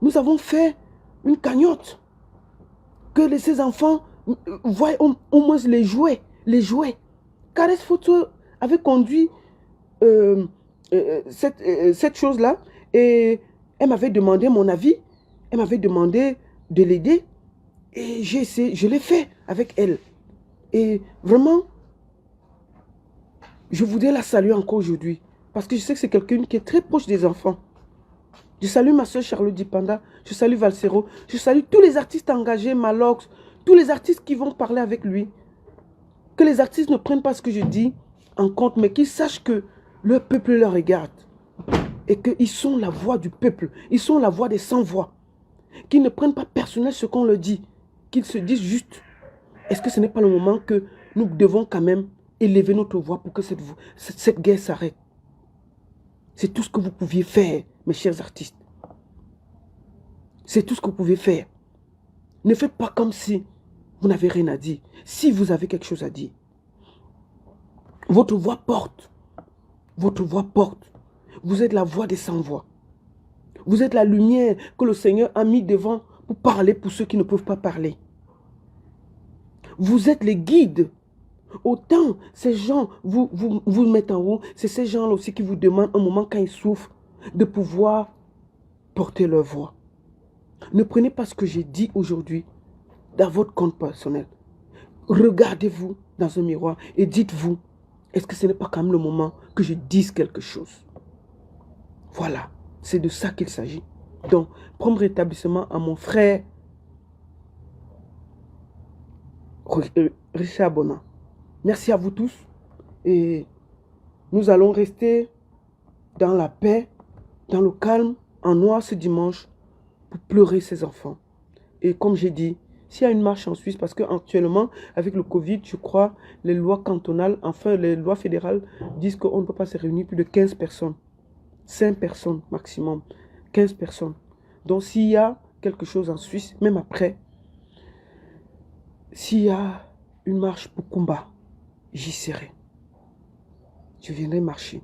Nous avons fait une cagnotte. Que ces enfants voient au moins les jouets. Les jouets. Caris Photo avait conduit cette chose-là et elle m'avait demandé mon avis. Elle m'avait demandé de l'aider et j'ai essayé, je l'ai fait avec elle. Et vraiment, je voudrais la saluer encore aujourd'hui parce que je sais que c'est quelqu'un qui est très proche des enfants. Je salue ma soeur Charlotte Dipanda, je salue Valsero, je salue tous les artistes engagés, Malox, tous les artistes qui vont parler avec lui. Que les artistes ne prennent pas ce que je dis en compte, mais qu'ils sachent que le peuple leur regarde. Et qu'ils sont la voix du peuple, ils sont la voix des sans-voix. Qu'ils ne prennent pas personnel ce qu'on leur dit, qu'ils se disent juste, est-ce que ce n'est pas le moment que nous devons quand même élever notre voix pour que cette guerre s'arrête? C'est tout ce que vous pouviez faire, mes chers artistes. C'est tout ce que vous pouvez faire. Ne faites pas comme si vous n'avez rien à dire. Si vous avez quelque chose à dire, votre voix porte. Votre voix porte. Vous êtes la voix des sans-voix. Vous êtes la lumière que le Seigneur a mis devant pour parler pour ceux qui ne peuvent pas parler. Vous êtes les guides. Autant ces gens vous mettent en haut, c'est ces gens-là aussi qui vous demandent un moment quand ils souffrent de pouvoir porter leur voix. Ne prenez pas ce que j'ai dit aujourd'hui dans votre compte personnel. Regardez-vous dans un miroir et dites-vous, est-ce que ce n'est pas quand même le moment que je dise quelque chose? Voilà, c'est de ça qu'il s'agit. Donc, prompt rétablissement à mon frère Richard Bona. Merci à vous tous et nous allons rester dans la paix, dans le calme, en noir ce dimanche pour pleurer ces enfants. Et comme j'ai dit, s'il y a une marche en Suisse, parce qu'actuellement, avec le Covid, je crois, les lois cantonales, enfin les lois fédérales disent qu'on ne peut pas se réunir plus de 15 personnes. 5 personnes maximum, 15 personnes. Donc s'il y a quelque chose en Suisse, même après, s'il y a une marche pour combat, j'y serai. Je viendrai marcher.